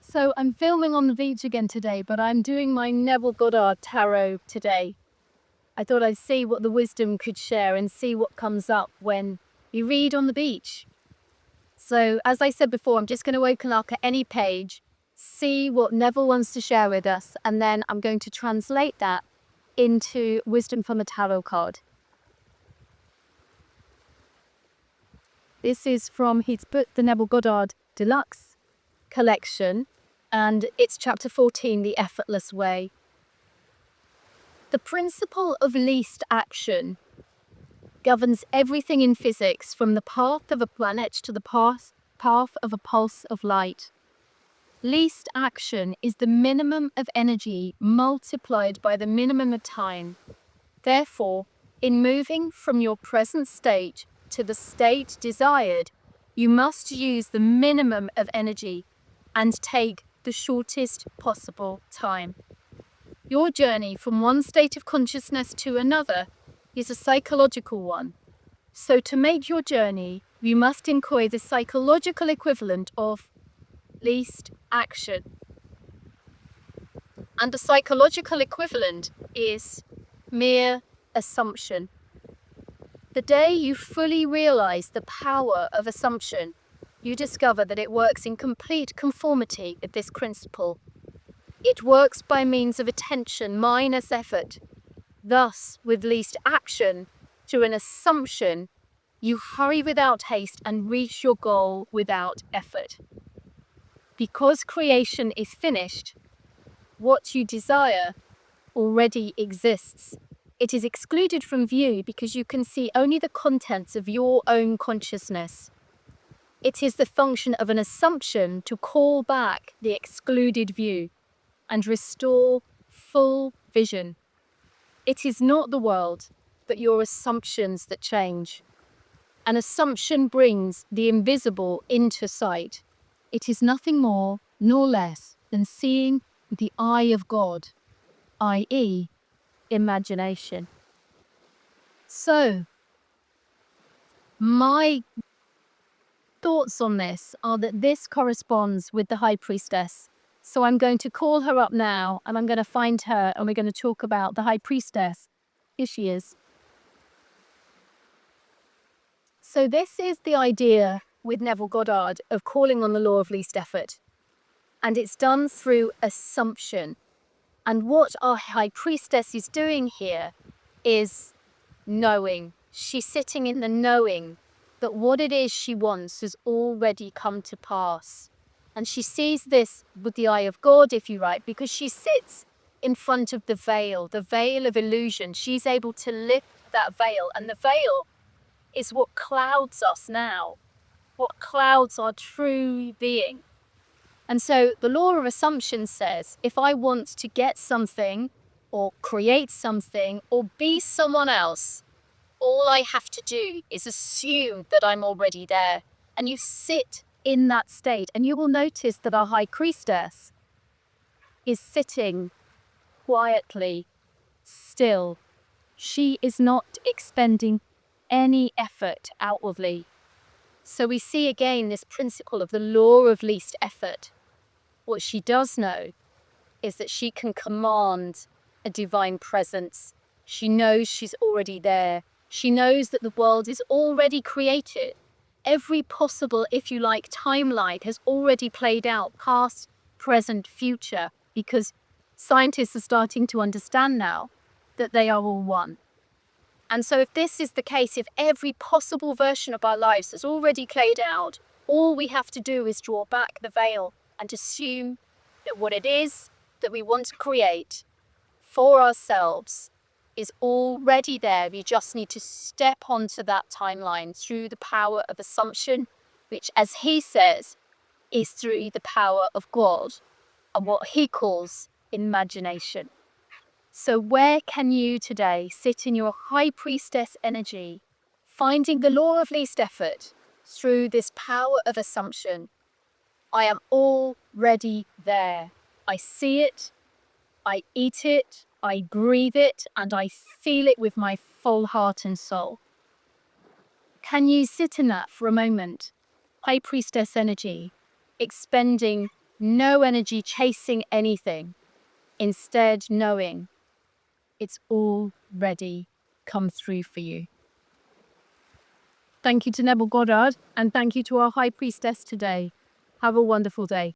So I'm filming on the beach again today, but I'm doing my Neville Goddard tarot today. I thought I'd see what the wisdom could share and see what comes up when you read on the beach. So as I said before, I'm just going to open up at any page, see what Neville wants to share with us, and then I'm going to translate that into wisdom from a tarot card. This is from his book, the Neville Goddard Deluxe Collection, and it's chapter 14, The Effortless Way. The principle of least action governs everything in physics, from the path of a planet to the path of a pulse of light. Least action is the minimum of energy multiplied by the minimum of time. Therefore, in moving from your present state to the state desired, you must use the minimum of energy and take the shortest possible time. Your journey from one state of consciousness to another is a psychological one. So to make your journey, you must employ the psychological equivalent of least action. And the psychological equivalent is mere assumption. The day you fully realize the power of assumption, you discover that it works in complete conformity with this principle. It works by means of attention minus effort. Thus, with least action, through an assumption, you hurry without haste and reach your goal without effort. Because creation is finished, what you desire already exists. It is excluded from view because you can see only the contents of your own consciousness. It is the function of an assumption to call back the excluded view and restore full vision. It is not the world, but your assumptions that change. An assumption brings the invisible into sight. It is nothing more nor less than seeing with the eye of God, i.e., imagination. So, my thoughts on this are that this corresponds with the High Priestess. So I'm going to call her up now, and I'm going to find her, and we're going to talk about the High Priestess. Here she is. So this is the idea with Neville Goddard of calling on the law of least effort. And it's done through assumption. And what our High Priestess is doing here is knowing. She's sitting in the knowing that what it is she wants has already come to pass. And she sees this with the eye of God, if you like, because she sits in front of the veil of illusion. She's able to lift that veil, and the veil is what clouds us now, what clouds our true being. And so the law of assumption says, if I want to get something or create something or be someone else, all I have to do is assume that I'm already there. And you sit in that state, and you will notice that our High Priestess is sitting quietly, still. She is not expending any effort outwardly. So we see again this principle of the law of least effort. What she does know is that she can command a divine presence. She knows she's already there. She knows that the world is already created. Every possible, if you like, timeline has already played out, past, present, future, because scientists are starting to understand now that they are all one. And so if this is the case, if every possible version of our lives has already played out, all we have to do is draw back the veil and assume that what it is that we want to create for ourselves is already there. We just need to step onto that timeline through the power of assumption, which, as he says, is through the power of God and what he calls imagination. So where can you today sit in your High Priestess energy, finding the law of least effort through this power of assumption? I am already there. I see it, I eat it, I breathe it, and I feel it with my full heart and soul. Can you sit in that for a moment? High Priestess energy, expending No energy chasing anything. Instead, knowing it's already come through for you. Thank you to Neville Goddard, and thank you to our High Priestess today. Have a wonderful day.